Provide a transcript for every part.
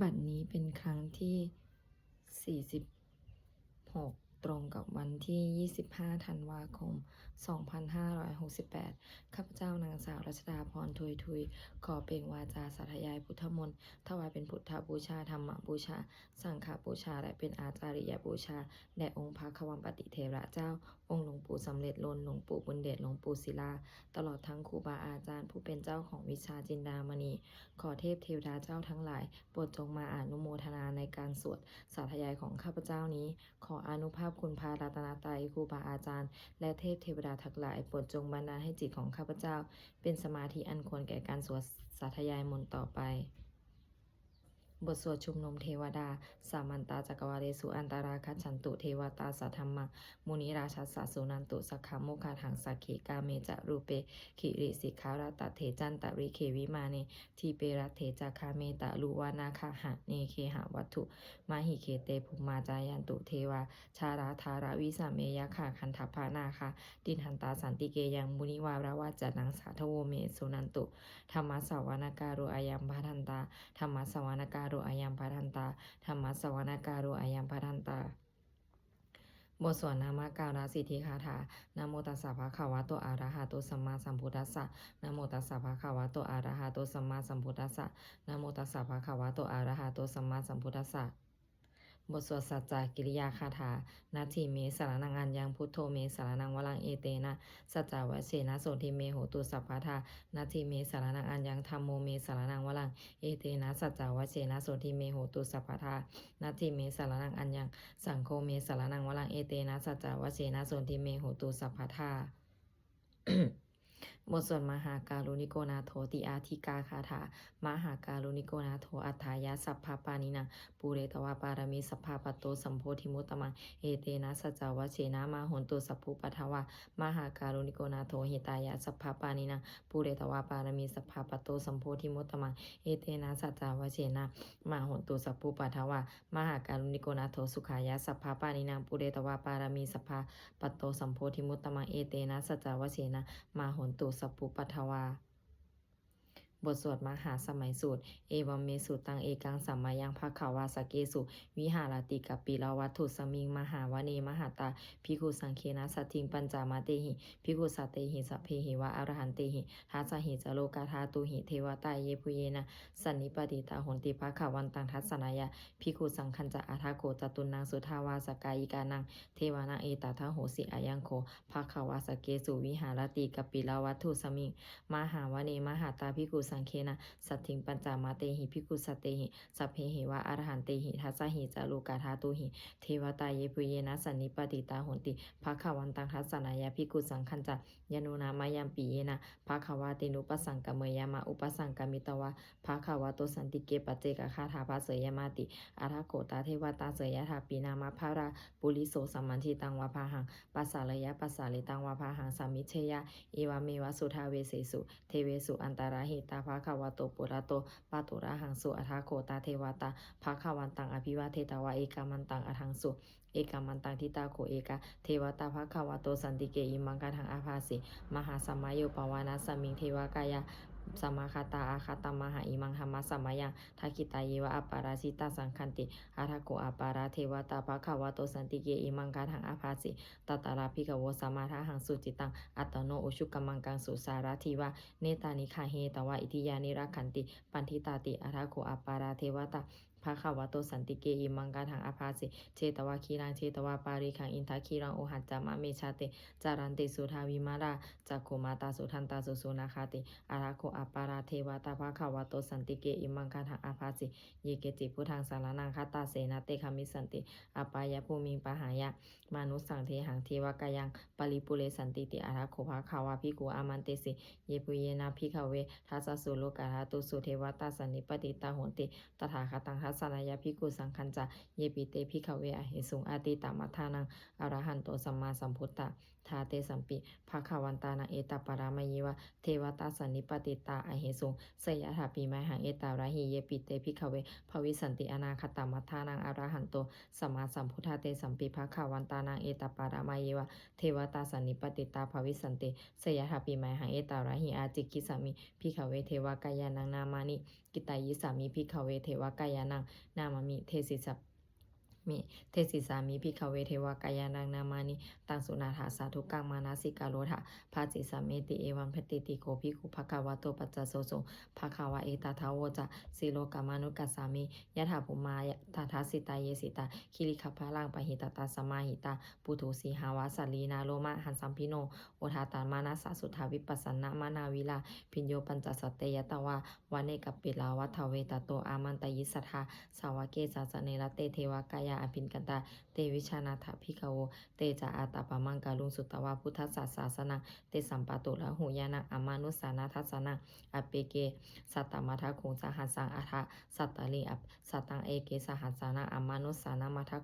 บัดนี้เป็นครั้งที่46ตรงกับวันที่25ธันวาคม2568ข้าพเจ้านางสาวรัชดาพรทุยทุยขอเปล่งวาจาสาธยายพุทธมนต์ถวายเป็นพุทธบูชาธรรมบูชาสังฆบูชาและเป็นอาจาริยบูชาแด่องค์พระขวัมปติเทระเจ้าองค์หลวงปู่สำเร็จล้นหลวงปู่บุญเดชหลวงปู่ศิลาตลอดทั้งครูบาอาจารย์ผู้เป็นเจ้าของวิชาจินดามณีขอเทพเทวดาเจ้าทั้งหลายโปรดจงมาอนุโมทนาในการสวดสาธยายของข้าพเจ้านี้ขออานุภาพคุณพระรัตนตรัยครูบาอาจารย์และเทพเทวดาทั้งหลายโปรดจงบันดาลให้จิตของข้าพเจ้าเป็นสมาธิอันควรแก่การสวดสาธยายมนต์ต่อไปบทสวดชุมนุมเทวดาสามันตาจักรวาเลสุอันตราคัจฉันตุเทวตาสัทธัมมังมุนิราชสัสสุนันตุสักขโมคาถังสักเขกาเมจะรูเปขิริสิกขาราตเถจันตริเควิมาเนทีเปรัตเถจาคาเมตะลุวานาคาหะเนเคหะวัตถุมาหิเคเตภุมาจายันตุเทวาชาราธาราวิสาเมยะขาคันทัพพานาคาตินหันตาสันติเกยังมุนิวาราวาจนังสาทโวเมสุนันตุธรรมสาวนากาโรอายัมพัทันตาธรรมสาวนากาโรอายัมพัทันตาธรรมสาวนากาโรอายัมพัทันตาบทสวดนามการาสิทธิคาถานะโมตัสสะภะคะวะโตอะระหะโตสัมมาสัมพุทธัสสะนะโมตัสสะภะคะวะโตอะระหะโตสัมมาสัมพุทธัสสะนะโมตัสสะภะคะวะโตอะระหะโตสัมมาสัมพุทธัสสะบทสวดสัจจกิริยาคาถานาทีเมสารนังอัญญังพุทโธเมสารนังวลังเอเตนะสัจจาวเชนะโสทิเมโหตุสัพพะทานาทีเมสารนังอัญญังธัมโมเมสารนังวลังเอเตนะสัจจาวเชนะโสทิเมโหตุสัพพะทานาทีเมสารนังอัญญังสังโฆเมสารนังวลังเอเตนะสัจจาวเชนะโสทิเมโหตุสัพพะทา บทสวดมหาการุณิโกนาโถติอาทิกาคาถามหาการุณิโกนาโถอัฏฐายาสัพพปานินังปูเรตวาปารมีสัพพปโตสัมโพธิมุตตมังเอเตนะสัจจาวเชนะมาหนตุสัพพุปัทวามหาการุณิโกนาโถหิตายาสัพพปานินังปูเรตวาปารมีสัพพปโตสัมโพธิมุตตมังเอเตนะสัจจาวเชนะมาหนตุสัพพุปัทวามหาการุณิโกนาโถสุขายาสัพพปานินังปูเรตวาปารมีสัพพปโตสัมโพธิมุตตมังเอเตนะสัจจาวเชนะมาหนตุสัพพุปัทวาบทสวดมหาสมัยสูตรเอวัมเมสุตังเอกังสัมมายังภะคะวาสเกสุวิหารติกัปปิลาวัตถุสมิงมหาวเนมหาตาภิกขุสังเคนะสัตถิงปัญจามาเตหิภิกขุสัตเตหิสัพเพหิวะอรหันเตหิทัสสะหิจโลกาธาตุหิเทวตาเยปุเยนะสันนิปติตาหนติภะคะวันตังทัสสนายะภิกขุสังคัญจะอาทาโกจตุนังสุทาวาสกายิกานังเทวานังเอตาทะโหสิอายังโคภะคะวาสเกสุวิหารติกัปปิลาวัตถุสมิงมหาวเนมหาตาภิกขุสังเคนะสัตถิงปัญจามาเตหิภิกขุสัตเตหิสัพเพหิวะอรหันเตหิทัสสะหิจารุกาธาตุหิเทวตาเยปุเยนะสันนิปติตาหนติภะคะวันตังทัสสนายะภิกขุสังคัญจะยานุนามายัมปีเยนะภะคะวะตินุปสังกเมยามะอุปสังกมิตวะภะคะวะโตสันติเกปัจเจกคาถาภาเสยมาติอาราโกตาเทวตาเสยถาปีนามาภาราปุริโสสัมมันทิตังวาภาหังปัสสาเลยะปัสสาลิตังวาภาหังสัมมิเชยะเอวเมวะสุทาเวเสสุเทเวสุอันตราหิตาภะคะวะโตปุระโตปาตุระหังสุอัฏฐโคตาเทวตาภะคะวันตังอภิวาเทตวะเอกามันตังอทังสุเอกามันตังทิตาโคเอกาเทวตาภะคะวะโตสันติเกอิมังกัทังอาภาสิมหาสัมมาโยปวานาสมิงเทวกายาสมาคาตาอาคาตมหาอิมังธรรมะสัมมายังทักขิตาเยวะอัปปาราสิตาสังคันติอาทโกอัปปาราเทวตาภะคะวะโตสันติเกอิมังกัทังอาภาสิตตาราภิกขโวสัมมาทาหังสุจิตังอัตโนอุชุกมังกังสุสาราธิวะเนตานิคาเฮตวะอิทิยานิรักขันติปันทิตาติอาทโกอัปปาราเทวตาภะคะวะโตสันติเกอิมังกัทังอาภาสิเชตวะคีรังเชตวะปาริคังอินทคีรังโอหัจจามะเมชาเตจารันติสุทาวิมาราจักขุมาตาสุทันตาสุสุนาคาติอาราโคอัปปาราเทวตาภะคะวะโตสันติเกอิมังกัทังอาภาสิเยเกจิพุทธังสารนังคตาเสนะเตคามิสันติอปายะภูมิงปะหายะมานุสังเทหังเทวกายังปริปุเรสันติติอาราโคภะคะวะภิกขุอามันเตสิเยปุเยนะภิกขเวทัสสะสุโลกาธาตุสุเทวตาสันนิปติตาโหนติตถาคตังทัสสนายะภิกขุสังคัญจะเยปิเตภิกขเวอเหสุงอาติตามัทธานังอรหันโตสัมมาสัมพุทธะทาเตสัมปิภะคะวันตานังเอตปารามยวะเทวตาสันนิปติตาอเหสุงเสยถาปีไมหังเอตาราหิเยปิเตภิกขเวภวิสันติอนาคตามัทธานังอรหันโตสัมมาสัมพุทธะเตสัมปิภะคะวันตานังเอตปารามยวะเทวตาสันนิปติตาภวิสันติเสยถาปีไมหังเอตาราหิอาจิกิสามิภิกขเวเทวกายานังนามานิ กิตายิสามิภิกขเวเทวกายานังนามามิเทสิสมิเทศิสามิภิกขเวเทวกายานังนามานิตังสุนาถาสาธุกังมานาสิกาโลถะภาจิสามิติเอวัมเพติติโกภิกขุภควะโตปัจจโสโสภควะเอตทาวจะสิโลกามานุกัสสามิยะถาภูมายะตถาสิตาเยสิตาคิริขพะลังปะหิตตาสมาหิตาปุถุสีหาวาสลีนาโลมะหันสัมพิโนโอทาตามานาสาสุทาวิปัสสนะมานาวิลาพิญโยปัญจสัตเตยตวาวะเนกปิลาวัฏเวตโตอามันตยิสัทธาสาวเกสาสเนระเตเทวกายาอภินกันตาเตวิชานาถภิกขโวเตจาอาตาปมังกาลุงสุตวาพุทธศาสนาเตสัมปะตุละหุยานังอมานุสานาทัสสนังอเปเกสัตตมัทะคงสหัสสังอัฏฐสัตตลิอัปสัตตังเอเกสหัสสานังอมานุสานามัทะ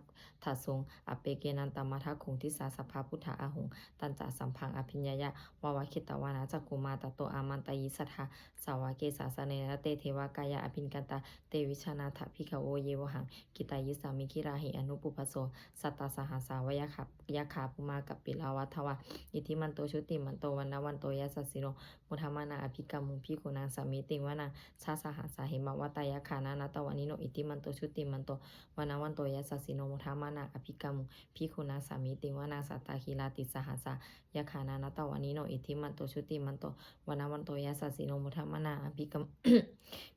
ทัสสงอเปเกนันตมัทะคงทิสาสภาพุทธาอาหุงตันจาสัมพังอภิญญายะวาวคิตวานาจักกุมาตโตอามันตยิสัทธาสาวเกสาสเนระเตเทวกายาอภินกันตาเตวิชานาถภิกขโวเยวหังกิตายิสามิคิราหิอนุปุปโสสัตตสหัสสาวยะขาปุมากับปิลาวัทวะอิทิมันโตชุติมันโตวันนวันโตยัสสสิโนมุทามานาอภิกรรมุภิกุณาสามิติวานาชาสหัสสาหิมวัตยะขานานาตวันิโนอิทิมันโตชุติมันโตวันนวันโตยัสสสิโนมุทามานาอภิกรรมุภิกุณาสามิติวานาสัตตาหิลาติสหัสสายะขานานาตวันิโนอิทิมันโตชุติมันโตวันนวันโตยัสสสิโนมุทามานาอภิกรรม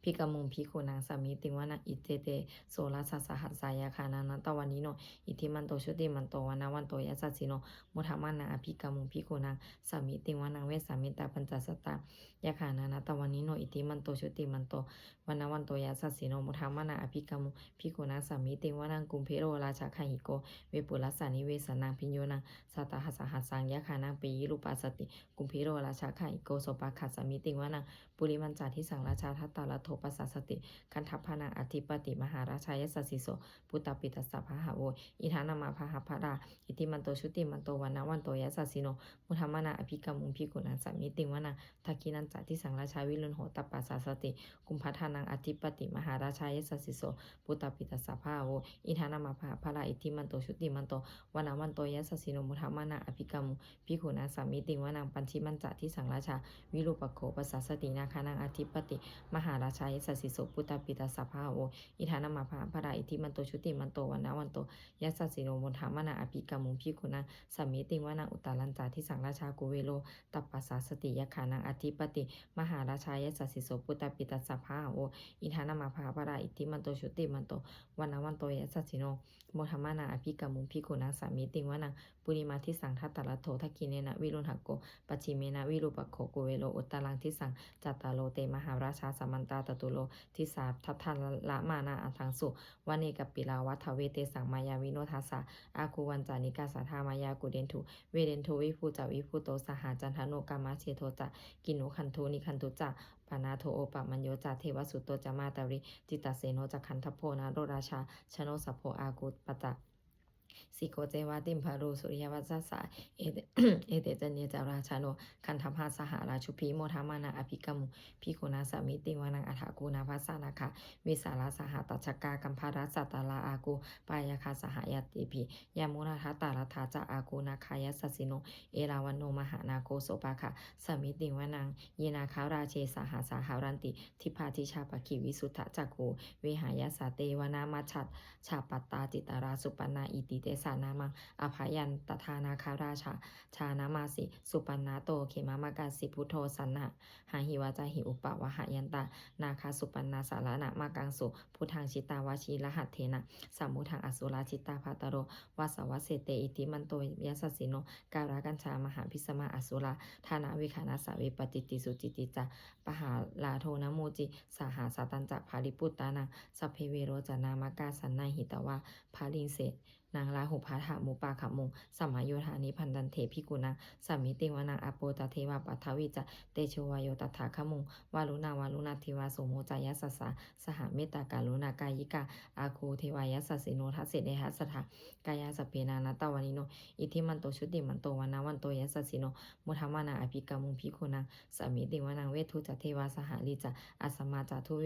ภิกรรมุภิกุณาสามิติวานาอิเตเตโสลาสัสหัสสายะขานานาตวันิโนอิทิมันโตชุติมันโตวันนวันโตยัสสสิโนมุทามานาอภิกรรมุภิกุณาสามิติวานาเวสามิตาปัญจสัตตายะขานานาตวันิโนอิทิมันโตชุติมันโตวันนวันโตยัสสสิโนมุทามานาอภิกรรมุภิกุณาสามิติวานังกุมเพโรราชาคหิโกเวปุรัสสานิเวสนังพิญโยนังสัตตหัสหัสสังยะขานังปียิรูปัสสติกุมเพโรราชาคหิโกโสปะขัสสามิติวานังปุริมันจาทิสังราชาทัตตาลโทปัสสสติคันทัพพนาอธิปติมหาราชายสสสิโสปุตตปิตัสสะภะหะโวอิทานามาภะหะภะราอิติมันโตชุติมันโตวันนวันโตยัสสสิโนมุทามานาอภิกรรมุภิกุณาสามิติวานังทักขินันจาทิสังราชาวิรุณโหตปัสสสติกุมพัทานังอธิปติมหาราชายสสสิโสปุตตปิตัสสะภะหะโวอิทานามาภะหะภะราอิติมันโตชุติมันโตวันนวันโตยัสสสิโนมุทามานาอภิกรรมุภิกุณาสามิติวานังปัญชิมันจาทิสังราชาวิรูปโขปัสสสตินาคานังอธิปติมหาราชายสสสิโสปุตตปิตัสสะภะหะโวอิทานามาภะหะภะราอิติมันโตชุติมันโตวันนวันโตยัสสสิโนมุทามานาอภิกรรมุภิกุณาสามิติวานังอุตตรัญจาทิสังราชากุเวโลตัปปัสสสติยะขานังอธิปติมหาราชายสสสิโสปุตตปิตัสสะภะหะโวอิทานามาภะหะภะราอิติมันโตชุติมันโตวันนวันโตยัสสสิโนมุทามานาอภิกรรมุภิกุณาสามิติวานังปุริมาทิสังทัตตะละโททักขิเนนะวิรุณหโกปัจฉิเมนะวิรูปโขกุเวโลอุตตรังทิสังจัตตาโลเตมหาราชาสัมมันตาตตุโลทิสาทัทธันละมานาอันทังสุวเนกปิลาวัฏเวเตสังมายาวิโนทัสสะอาคูวันจานิกาสาธามายากุเดนทุเวเดนโทวิภูจาวิภูโตสหาจันทโนกามาเชโทจะกินุคันโทนิคันตุจะปานาโทโอปะมัญโยจาเทวสุตโตจามาตาริจิตตเสโนจะคันทโพนาโรราชาชโนสัพโพอากุปตะสิโกเจวาติมพารุสุริยวัสสะเอเตเอเตเจเนจาราชาโนคันธพาสหาราชุพีโมทามานาอภิกรรมุภิกุณาสามิติวานังอัฏฐกูนาภัสสานาคะวิสาราสหตัชกากัมภารัสสัตตาลาอากูปายาคาสหายติภิยามุนาทัตตาลทาจะอากูนาคายสสิโนเอราวันโนมหานาโกโสปะคะสามิติวานังยีนาคาราเชสหาสาหารันติทิพาทิชาปะคิวิสุทธจักกูวิหายสาเตวนามาชัดชาปัตตาจิตาราสุปนาอิติเตสานามังอภายันตทานาคาราชาชานามาสิสุปันนาโตเขมามากาสิพุทโธสันนะหาหิวาจาหิอุปวะหายันตานาคาสุปันนาสารนะมากังสุพุทธังชิตาวาชีรหัตเทนะสัมมุทังอสุราชิตาภาตโรวาสวะเสเตอิติมันโตยัสสสิโนการากัญชามหาพิสมาอสุราธานาวิขานาสาวิปติติสุจิติจาปหาลาโทนโมจิสหาสาตันจะภาริปุตตานังสัพเพเวโรจานามากาสันนาหิตวาภาลินเสนางลาหุภาถามุปาขมุงสัมมาโยธานิพันดันเถพิกุณังสัมมิติวานังอโปตเทวาปัทวิจะเตโชวายโยตถาคมุงวาลุนาวาลุนาเทวาโสโมจายสัสสะสหเมตตากาลุนากายิกาอาคูเทวายสัสสิโนทัสเสเนหัสสถากายาสเปนานาตวานิโนอิทิมันโตชุติมันโตวานาวันโตยัสสสิโนมุทามานาอภิกรรมุภิกุณังสัมมิติวานังเวทุจเทวาสหลิจะอัสสมาจาทุเว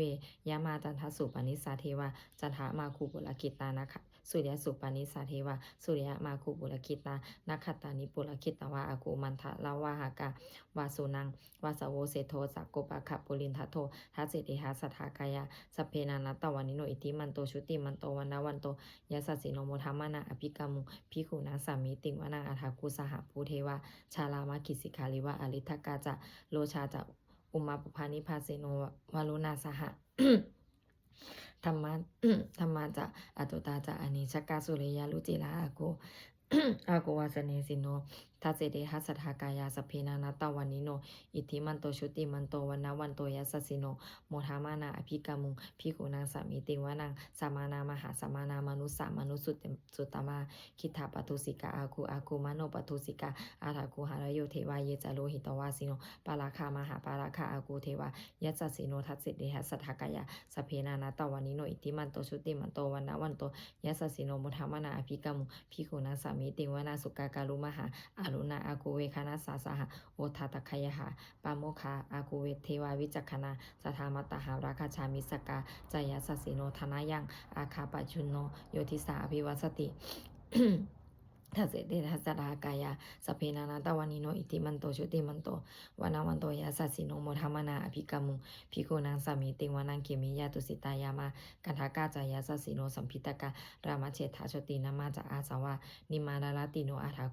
ยามาจันทสุปนิสาเทวาจันทามาคูปุลกิตานะคะสุริยสุปนิสา าเทวาสุริยะมาคุปุรคิตานักขตานิปุรคิตาวาอากูมันทะลาวาหากาวาสุนังวาสโวเสโทสักโกปะขะปุรินทโททัสสิติหัสถากายาสพเพนานัตตวันิโนอิติมันโตชุติมันโตวันนาวันโตยะสัสสิโนโมทัมมานาอภิกามุภิกขุนาสามิติงวนาอาทากุสหภูเทวาชาลามาคิสิกาลิวะอริทกาจะโลชาจะอุมาปุพานิพาเสโนวารุณาสห ธรรมะ ธรรมาจะอตุตาจะอนิชกาสุริยาลุจิลาอาโก อาโกวาสเนสิโนทัสเสเดหัสถากายาสพเพนานัตตวันิโนอิทธิมันโตชุติมันโตวันนาวันโตยัสสสิโนโมทามานาอภิกามุงภิกขุนางสามิติวานังสามานามหาสามานามนุสสามนุสุตตมาคิทาปทุสิกาอากูมโนปทุสิกาอาทากูหารโยเทวาเยจโลหิตวาสิโนปาราคามหาปาราคาอากูเทวายัสสสิโนทัสเสเดหัสถากายาสพเพนานัตตวันิโนอิทธิมันโตชุติมันโตวันนาวันโตยัสสสิโนโมทามานาอภิกามุงภิกขุนางสามิติวานาสุกาการุมหาอารุณาอากูเวคณาสาสหะโอทาตคยหะปาโมคาอากูเวเทวาวิจักขณาสทามัตตหาราคาชามิสกาจายาสสิโนธนายังอาคาปัจจุโนโยทิสาอภิวัสติ ทัสเสเดทัสสะรากายาสพเพนานาตวานิโนอิติมันโตชุติมันโตวานาวันโตยาสัสสิโนโมทัมมานาอภิกามุภิกขุนางสามีติงวานังเขมิยาตุสิตายามากันทากาจายาสัสสิโนสัมพิตการามเชษฐาชตินามาจะอาสาวานิมาดาลติโนอาทา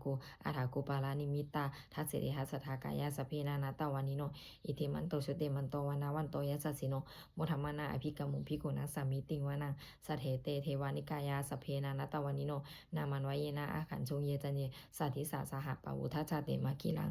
โกปาลานิมิตาทัสเสเดทัสสะทากายาสพเพนานาตวานิโนอิติมันโตชุติมันโตวานาวันโตยาสัสสิโนโมทัมมานาอภิกามุภิกขุนางสามีติงวานังสเถเตเทวานิกายาสพเพนานาตวานิโนนามันวายเยนาอาขันชงเยจันเยสัตถิสาสหปวุทัจจเตมากิลัง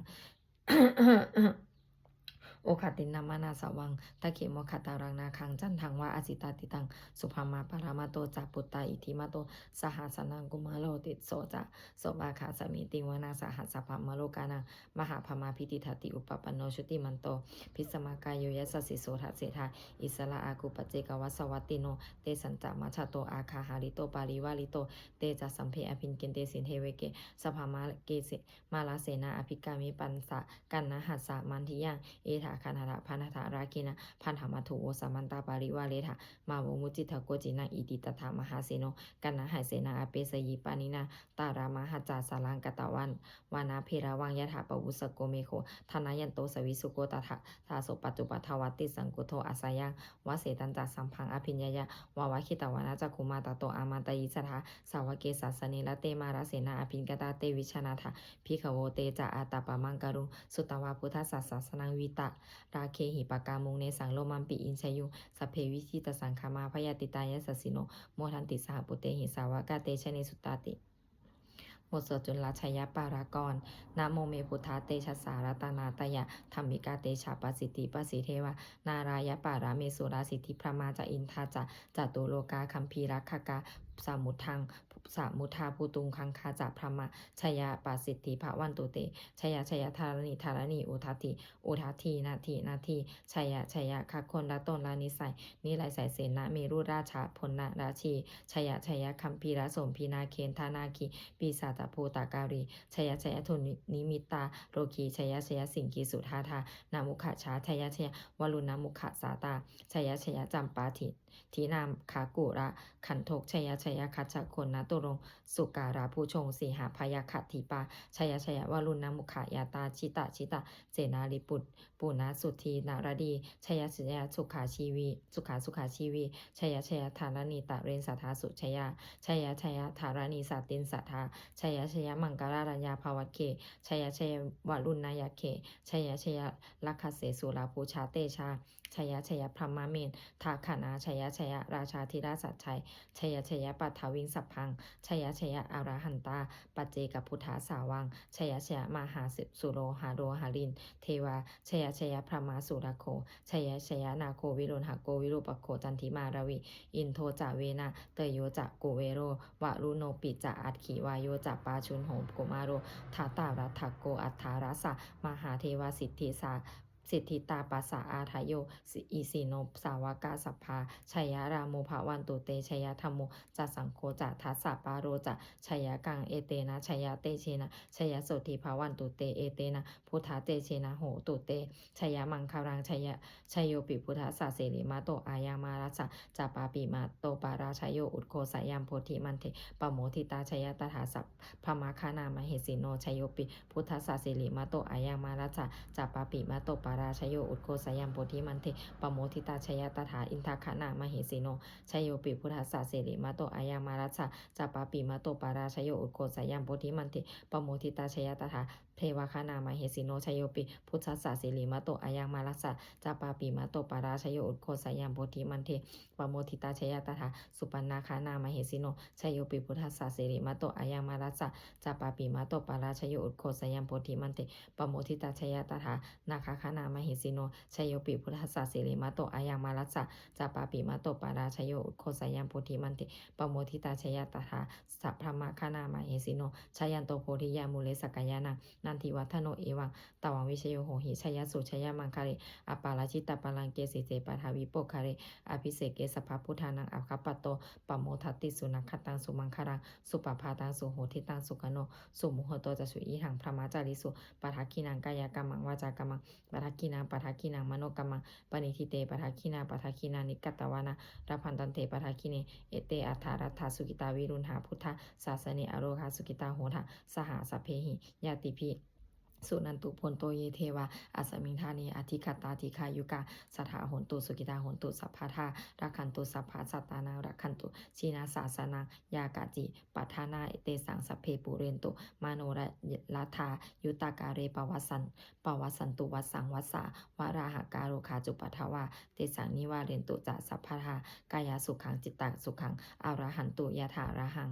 โอคตินามานาสวังตะเขมขตารังนาคังจันทังวาอสิตาติตังสุภามาปรามาโตจาปุตตาอิทิมาโตสหัสนังกุมาโลติโสจะโสบาคาสมิติวนาสหัสภามโลกานังมหาพมาพิติทติอุปปันโนชุติมันโตพิสมากายโยยัสสิโสทัสเสธาอิสระอากุปเจกวัสวัตติโนเตสัญจามัชโตอาคาหาริโตปาริวาลิโตเตจัสัมเพอภินเกนเตสินเทเวเกสภามาเกเสมาลาเสนาอภิกามิปันสะกันนะหัสสะมันทิยังเอถาคันหะพันธาราคินะพันธมัทุโอสมันตาปาริวาเลถามาโวมุจิตะโกจินะอิติตถามหาเสโนกันนะหายเสนาอเปสยิปานินาตารามหัจจาสาลังกตะวันวานาเพราวังยะถาปวุสโกเมโคธนายันโตสวิสุโกตถะทาโสปัจจุปัทวัตติสังกุโทอาสายังวเสตันจัสัมพังอภิญญายะวาวคิตวานาจักขุมาตโตอามาตยิสถาสาวเกสัสเนละเตมาราเสนาอภินกตาเตวิชนาถาพิขโวเตจะอาตาปมังการุสุตวาพุทธศาสนังวิตะราเคหิปกามุงเนสังโลมัมปิอินชยุสเพวิชิตสังคามาพยาติตายสัสสิโนโมทันติสหปุเตหิสาวกาเตชเนสุตตาติหมดสวดจุลชัยปารากรนะโมเมพุทธาเตชะสารตนาตยะธรรมิกาเตชะปัสสิติปัสสิเทวานารายะปาราเมสุราสิทธิพระมาจะอินทาจะจตุโลกาคัมภีรักขกาสามุทังสามุทาภูตุงคังคาจะพระมาชยาปัสสิทธิภวันตุเตชยธารณีอุทาทีนาทีชยคักคนละตนละนิสัยนิไลสายเสนาเมรุราชาพลนาราชีชยคัมภีรสมพีนาเคนธานาคีปีศาจภูตาการีชยทุนิมิตาโรคีชยสิงกีสุธาธานามุขชาชยวรุณมุขสาตาชยจำปาทินามขากุระขันทกชยคัจฉคนนะตุรงสุการาผู้ชงสีหาพยาขัดทีปาชยวรุณมุขายาตาชิตะเสนาลิปุตปุณสุธีนารดีชยสุขาชีวีสุขาชีวีชยธารณีตะเรนสัทธาสุชยธารณีสัตตินสัทธาชยมังกรารัญญาภวัตเขชยวรุณนายเขชยลักขเสสุราภูชาเตชาชยพรหมเมนทาขานาชยราชาธิราชสัจชัยชยปัทวิงสัพพังชยอาราหันตาปัจเจกพุทธาสาวังชยมหาสุโรหาโรหารินเทวาชยพระมาสุรโคชยนาโควิรุณหโกวิรุปโคจันทิมาราวิอินโทจาเวนะเตโยจะโกเวโรวะรุโนปิจะอัตขีวายโยจะปาชุนโหมโกมาโรทาตารัตถโกอัฏฐารสะมหาเทวสิทธิสา สิทธิตาปัสสะอาทายโยอิสิโนสาวกาสัพพาชัยยรามุภวันตุเตชัยธรรมโมจัสังโฆจัทัสสะปาโรจะชัยกังเอเตนะชัยเตเชนะชัยโสติภวันตุเตเอเตนะพุทธาเตเชนะโหตุเตชัยมังคารังชัยโยปิพุทธสสะเสริมาโตอายามารัสสะจาปาปิมาโตปาราชัยโยอุดโคสายามโพธิมันเทปโมทิตาชัยตถาสัพพมาคานามเหสิโนชัยโยปิพุทธสสะเสริมาโตอายามารัสสะจาปาปิมาโตปาราชัยโยอุดโคสายามโพธิมันเทปโมทิตาชัยตถาอินทคานามเหสิโนชัยโยปิพุทธสสะเสริมาโตอายามารัสสะจาปาปิมาโตปาราชัยโยอุดโคสายามโพธิมันเทปโมทิตาชัยตถาเทวคานามเหสิโนชัยโยปิพุทธสสะเสริมาโตอายามารัสสะจาปาปิมาโตปาราชัยโยอุดโคสายามโพธิมันเทปโมทิตาชัยตถาสุปันนาคานามเหสิโนชัยโยปิพุทธสสะเสริมาโตอายามารัสสะจาปาปิมาโตปาราชัยโยอุดโคสายามโพธิมันเตปโมทิตาชัยตถานาคาคานามหิสิโนชัยโยปิพุทธสสะเสริมาโตอายามารัสสะจาปาปิมาโตปาราชัยโยอุดโคสายามโพธิมันเตปโมทิตาชัยตถาสัพพมะคานามหิสิโนชัยันโตโพธิยามุเลสกายานังนันทิวัฒโนเอวังตวังวิชโยโหหิชัยสุชัยมังคาเรอปาราชิตาปาลังเกสิเจปทาวิโปคาเรอภิเสกเกสภพุทธานังอัคคปโตปโมทัตติสุนัคตังสุมังคารังสุปภาตังสุโหทิตังสุขโนสุมุหโตจะสุอีหังพระมาจาริสุปทักขินังกายกรรมังวาจากรรมังปทักขินังมโนกรรมังปณิทิเตปทักขินานิกัตตวานาราพันตันเตปทักขิเนเอเตอัฏฐารัตถาสุกิตาวิรุณหาพุทธศาสเนอโรคาสุกิตาโหทะสหสัพเพหิญาติพิสุนันตุพลโตเยเทวาอัสมิงธานีอธิคตาธิคายุกาสถาหนตุสุกิตาหนตุสัพพะทารักขันตุสัพพะสัตตานารักขันตุชีนาสาสนังยากาจิปัฏฐานาเตสังสัพเพปุเรนตุมาโนรัทายุตากาเรปวัสสันตุวัสสังวัสสาวาราหการโรคาจุปัทวาเตสังนิวาเรนตุจะสัพพะทากายสุขังจิตตสุขังอรหันตุยะถาระหัง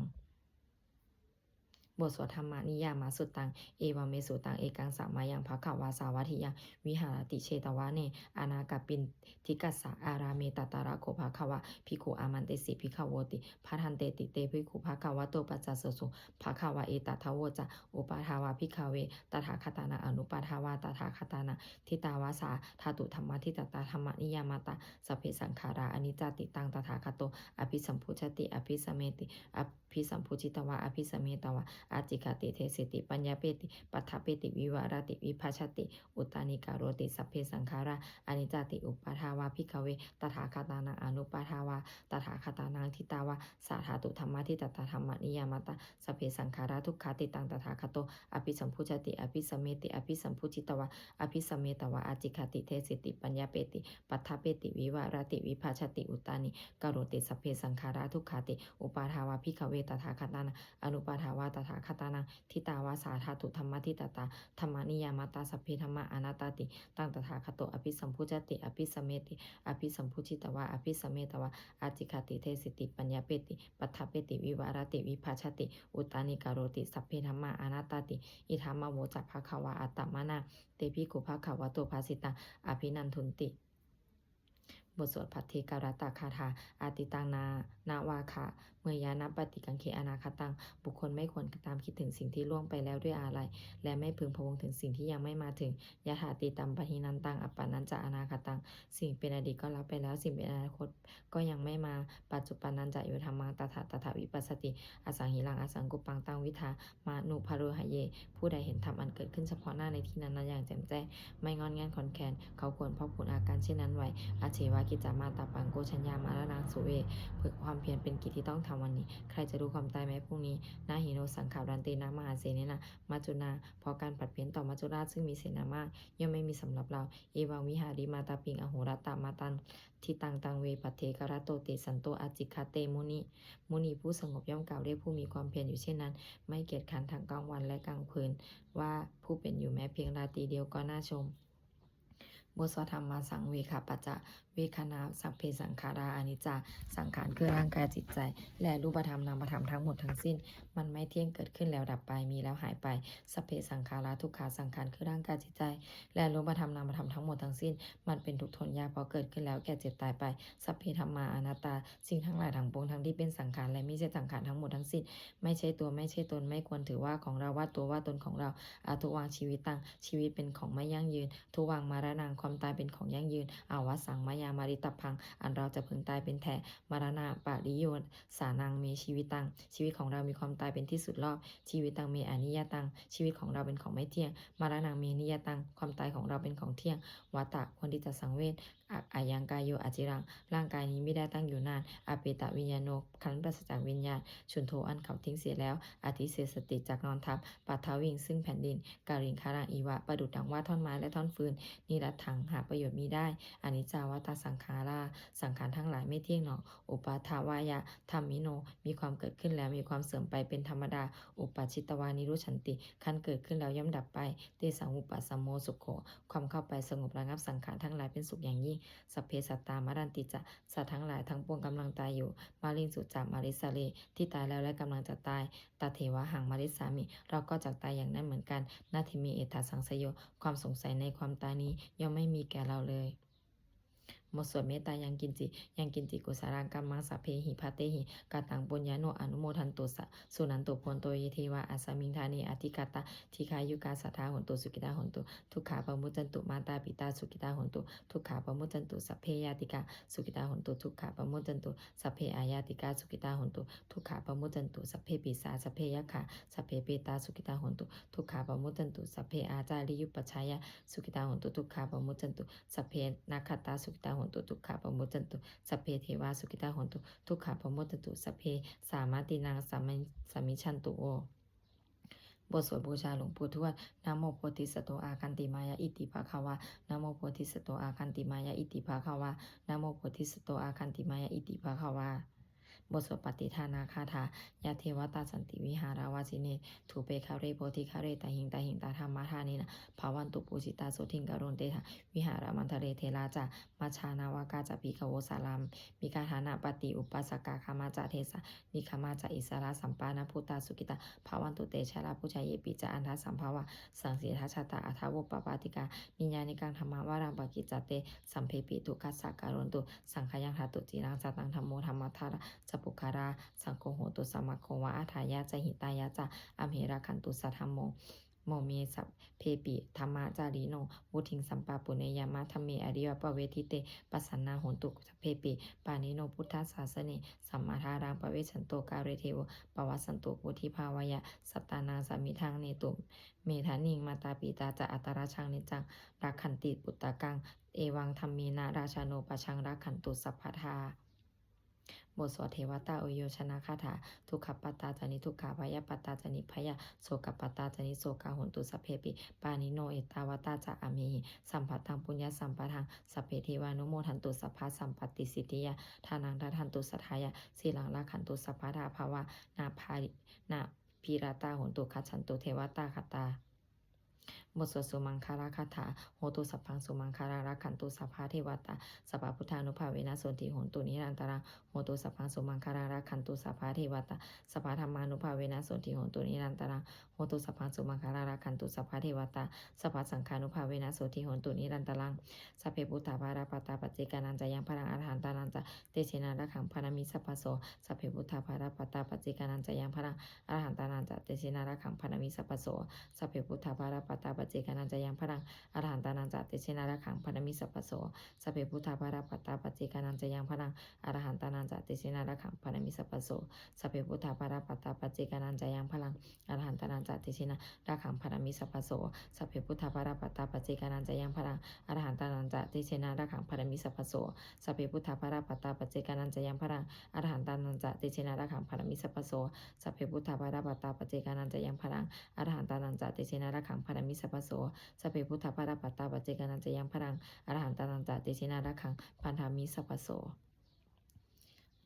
บทสวดธรรมนิยามาสุตังเอวเมสุตังเอกังสัมมายังภควาสาวัติยังวิหารติเชตวะเนอนาคปินทิกัสสะอาราเมตตาระโคภควะภิกขุอามันเตสิภิกขโวติพัทันเตติเตภิกขุภควะโตปัจจสสุภควะเอตทะโวจะอุปาทาวาภิกขเวตถาคตานาอนุปาทาวาตถาคตานาทิตาวาสาธาตุธรรมทิตตาธรรมนิยามาตาสัพเพสังขาราอนิจจติตังตถาคโตอภิสัมพุชติอภิสเมติอภิสัมพุจิตวะอภิสเมตวะอาจิกติเทสิติปัญญาเปติปัฏฐเปติวิวารติวิภัชติอุตานิการโรติสัพเพสังขาราอนิจจติอุปาทาวาภิกขเวตถาคตานังอนุปาทาวาตถาคตานังทิตาวาสาธาตุธรรมทิตตาธรรมนิยามาตาสัพเพสังขาราทุกขาติตังตถาคโตอภิสัมพุชติอภิสเมติอภิสัมพุจิตวะอภิสเมตวะอาจิกติเทสิติปัญญาเปติปัฏฐเปติวิวารติวิภัชติอุตานิการโรติสัพเพสังขาราทุกขาติอุปาทาวาภิกขเวตถาคตานังอนุปาทาวาตถาคตานังทิตาวาสาธาตุธรรมทิตตาธรรมนิยามาตาสัพเพธรรมะอนัตตติตังตถาคโตอภิสัมพุจติอภิสเมติอภิสัมพุจิตวะอภิสเมตวะอาจิคติเทสิติปัญญาเปติปัฏฐเปติวิวารติวิภัชติอุตานิการโรติสัพเพธรรมะอนัตตติอิธรรมโวจักภควาอัตตมนาเตปิกุภควะโตภาสิตังอภินันทุนติบทสวดพัทธิการตคาถาอาติตังนาวาคะเมื่อยานับปฏิกังเคอนาคตังบุคคลไม่ควรตามคิดถึงสิ่งที่ล่วงไปแล้วด้วยอาลัยและไม่พึงพะวงถึงสิ่งที่ยังไม่มาถึงยะถาติตัมปะหินันตังอัปปานันจะอนาคตังสิ่งเป็นอดีตก็รับไปแล้วสิ่งเป็นอนาคตก็ยังไม่มาปัจจุบันนันจะอยู่ธรรมังตถาวิปัสสติอสังหิรังอสังกุปังตังวิทามานุภโรหะเยผู้ใดเห็นธรรมอันเกิดขึ้นเฉพาะหน้าในที่นั้นอย่างแจ่มแจ้งไม่งอนแงนคอนแคนเขาควรพบผลอาการเช่นนั้นไว้อาเชวากิจามาตาปังโกชัญญามาละนางสุเวฝึกความเพียรเป็นกิจที่ต้องทำวันนี้ใครจะรู้ความตายไหมพรุ่งนี้นาหิโนสังขารันเตนะมหาเสเนนะมัจจุนาพอการผัดเปลี่ยนต่อมัจจุราชซึ่งมีเสนามากย่อมไม่มีสำหรับเราเอวังวิหาริมาตาปิงอโหรตามาตันทิตังเวปัเทกรโตเตสันโตอจิคาเตมุนีผู้สงบย่อมกล่าวเรียกผู้มีความเพียรอยู่เช่นนั้นไม่เกียจคร้านทางกลางวันและกลางคืนว่าผู้เป็นอยู่แม้เพียงราตรีเดียวก็น่าชมบทสวดธรรมมาสังเวขาปัจจะ เวคณาสัพเพสังขาราอนิจจาสังขารคือร่างกายจิตใจและรูปธรรมนามธรรมทั้งหมดทั้งสิ้นมันไม่เที่ยงเกิดขึ้นแล้วดับไปมีแล้วหายไปสัพเพสังขาราทุกขาสังขารคือร่างกายจิตใจและรูปธรรมนามธรรมทั้งหมดทั้งสิ้นมันเป็นทุกข์ทนยากเพราะเกิดขึ้นแล้วแก่เจ็บตายไปสัพเพธัมมาอนัตตาสิ่งทั้งหลายทั้งปวงทั้งที่เป็นสังขารและไม่ใช่สังขารทั้งหมดทั้งสิ้นไม่ใช่ตัวไม่ใช่ตนไม่ควรถือว่าของเราว่าตัวว่าตนของเราอาทุวางชีวิตตังชีวิตเป็นของไม่ยั่งยืนทุวังมารณังความตายเป็นของยั่งยืนอาวสังมายามาริตพังอันเราจะพึงตายเป็นแท้มรณะปาริโยสานังเมชีวิตังชีวิตของเรามีความตายเป็นที่สุดรอบชีวิตตังเมอนิยตังชีวิตของเราเป็นของไม่เที่ยงมรณะเมนิยตังความตายของเราเป็นของเที่ยงวัตตะควรที่จะสังเวชอายังกายโยอาจิรังร่างกายนี้ไม่ได้ตั้งอยู่นานอเปตะวิญญาโนขันธ์ปราศจากวิญญาณชุนโทอันเขาทิ้งเสียแล้วอธิเสสติจากนอนทับปัททวิงซึ่งแผ่นดินการิงคารังอีวะประดุจดังว่าท่อนไม้และท่อนฟืนนิรัตถังหาประโยชน์มีได้อนิจจาวัตสังขาราสังขารทั้งหลายไม่เที่ยงหนออุปาทาวายะธรรมิโนมีความเกิดขึ้นแล้วมีความเสื่อมไปเป็นธรรมดาอุปาชิตวานิรุชันติคันเกิดขึ้นแล้วย่อมดับไปเตสังอุปสัมโมสุโขความเข้าไปสงบระงับสังขารทั้งหลายเป็นสุขอย่างยิ่งสัพเพสัตตามรันติจะสัตว์ทั้งหลายทั้งปวงกำลังตายอยู่มาลินสุจามาริสาเลที่ตายแล้วและกำลังจะตายตาเทวะหังมาริสามิเราก็จะตายอย่างนั้นเหมือนกันนาทิมีเอตาสังสยโยความสงสัยในความตายนี้ย่อมไม่มีแก่เราเลยหมดสวดเมตตายังกินจิกุสารังกัมมังสัพเพหิภาเตหิกาตังปุญญาโนอนุโมทันตุสะสุนันตุพลโตเยเทวาอัสสมิงธานีอธิกาตาทิคายุกาสัทธาหนตุสุกิตาหนตุทุกขาปมุจจันตุมาตาปิตาสุกิตาหนตุทุกขาปมุจจันตุสัพเพยาติกาสุกิตาหนตุทุกขาปมุจจันตุสัพเพอายาติกาสุกิตาหนตุทุกขาปมุจจันตุสัพเพปิสาสัพเพยะขาสัพเพเปตาสุกิตาหนตุทุกขาปมุจจันตุสัพเพอาจาริยุปชายะสุกิตาหนตุทุกขาปมุจจันตุสัพเพนาคตาสุกิตาหนตุทุกขาปมุจจันตุสัพเพเทวาสุกิตาหนตุทุกขาปมุจจันตุสัพเพสามาตินางสามิชันตุโอบทสวดบูชาหลวงปู่ทวดนะโมโพธิสัตว์อาคันติมายะอิติภะคะวะนะโมโพธิสัตว์อาคันติมายะอิติภะคะวะนะโมโพธิสัตว์อาคันติมายะอิติภะคะวะบทสวดปฏิทานาคาถายาเทวตาสันติวิหาราวาสิเนถูเปคาเรโพธิคาเรตาหิงตาธรรมธานินะภาวันตุปูจิตาโสทิงกรุณเตถะวิหารามันทะเรเทราจามาชานาวากาจะปีกโวสารามมีคาฐานะปฏิอุปัสสกาคามาจาเทสะนิคามาจาอิสระสัมปานาพุตตาสุกิตาภาวันตุเตชะลาปุชายเยปิจาอันทัสสัมภาวะสังเสทัชชาตาอัทาวปปาติกานิญาณิกังธรรมาวารังปกิจจเตสัมเพปิทุคัสสะการุนตุสังขยังหาตุจิรังสัตังธรรมโมธรรมทาระสัพพุคาราสังโฆโหตุสัมมาโควะอาทายาจะหิตายาจะอัมเหราคันตุสัทธัมโมโมเมสัพเพปิธรรมะจารีโนวุทิงสัมปาปุเนยามะธรรมเมอริยปเวทิเตปัสสันนาโหตุสัพเพปิปานิโนพุทธศาสเนสัมมาทารังปเวชันโตกาเรเทวปวัสสันตุปุถิภาวายะสัตตานาสามิทังเนตุเมธานิงมาตาปิตาจะอัตราชังนิจังรักขันติปุตตะกังเอวังธรรมีนาราชาโนปชังรักขันตุสัพพทาบทสวดเทวตาโอโยชนะคาถาทุกขปัตตาจานิทุกขาพยาปัตตาจานิพยาโสกปัตตาจานิโสกาหุนตุสัพเพปิปานิโนเอตาวตาจะอเมหิสัมปัตตังปุญญาสัมปทังสัพเพเทวานุโมทันตุสัพพะสัมปติสิทธิยาทานังทันตุสัทธายาสีลังละขันตุสัพพะทาภาวะนาภานาพีราตาหุนตุคัจฉันตุเทวตาคตาบทสวดสุมังคาราคาถาโหตุสัพพังสุมังคารารักขันตุสัพพะเทวตาสัพพพุทธานุภาเวนะสนติโหนตุนิรันตรังโหตุสัพพังสุมังคารารักขันตุสัพพะเทวตาสัพพะธรรมานุภาเวนะสนติโหนตุนิรันตรังโหตุสัพพังสุมังคารารักขันตุสัพพะเทวตาสัพพะสังฆานุภาเวนะสนติโหนตุนิรันตรังสัพเพพุทธาภาราปตาปัจเจกานันจะยังพลังอรหันตานันจะเตชินารักขังพานามิสัพพโสสัพเพพุทธาภาราปตาปัจเจกานันจะยังพลังอรหันตานันจะเตชินารักขังพานามิสัพพโสสัพเพพุทธาภาราปตาปัจเจกานันจะยังพลังอรหันตานันจะเตชินารักขังพานามิสัพพโสสัพเพพุทธาภาราปตาปัจเจกานันจะยังพลังอรหันตานันจะเตชินารักขังพานามิสัพพโสสัพเพพุทธาภาราปตาปัจเจกานันจะยังพลังอรหันตานันจะเตชินารักขังพานามิสัพพโสสัพเพพุทธาภาราปตาปัจเจกานันจะยังพลังอรหันตานันจะเตชินารักขังพานามิสัพพโสสัพเพพุทธาภาราปตาปัจเจกานันจะยังพลังอรหันตานันจะเตชินารักขังพานามิสัพพโสสัพเพพุทธาภาราปตาปัจเจกานันจะยังพลังอรหันตานันจะเตชินารักขังพานามิสัพพโสสัพเพพุทธาภาราปตาปัจเจกานันจะยังพลังอรหันตานันจะเตชินารักขังพันธามิสัพพโส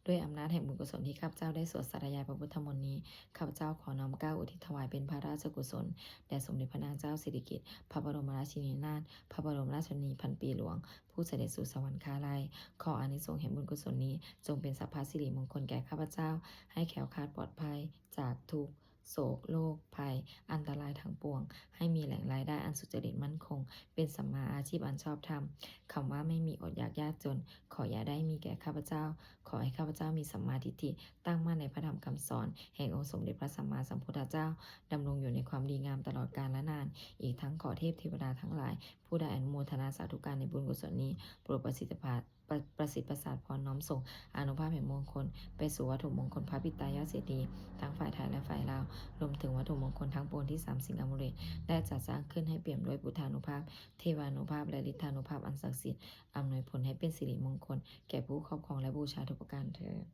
ด้วยอำนาจแห่งบุญกุศลที่ข้าพเจ้าได้สวดสาธยายพระพุทธมนต์นี้ข้าพเจ้าขอน้อมเกล้าอุทิศถวายเป็นพระราชกุศลแด่สมเด็จพระนางเจ้าสิริกิติ์พระบรมราชินีนาถพระบรมราชชนนีพันปีหลวงผู้เสด็จสู่สวรรคาลัยขออานิสงส์แห่งบุญกุศลนี้จงเป็นสัพพะสิริมงคลแก่ข้าพเจ้าให้แขล้วคลาดปลอดภัยจากทุกข์โศกโรคภัยอันตรายทั้งปวงให้มีแหล่งรายได้อันสุจริตมั่นคงเป็นสัมมาอาชีพอันชอบธรรมคำว่าไม่มีอดอยากยากจนขออย่าได้มีแก่ข้าพเจ้าขอให้ข้าพเจ้ามีสัมมาทิฏฐิตั้งมั่นในพระธรรมคำสอนแห่งองค์สมเด็จพระสัมมาสัมพุทธเจ้าดำรงอยู่ในความดีงามตลอดกาลและนานอีกทั้งขอเทพเทวดาทั้งหลายผู้ได้อนุโมทนาสาธุการในบุญกุศลนี้โปรดประสิทธิประสาทพรน้อมส่งอานุภาพแห่งมงคลไปสู่วัตถุมงคลพระปิตายาเสดีทั้งฝ่ายไทยและฝ่ายลาวรวมถึงวัตถุมงคลทั้งปวงที่3สิ่งอมฤตได้จัดสร้างขึ้นให้เปี่ยมด้วยพุทธานุภาพเทวานุภาพและฤทธานุภาพอันศักดิ์สิทธิ์อำนวยผลให้เป็นสิริมงคลแก่ผู้ครอบครองและบูชาทุกประการเถิด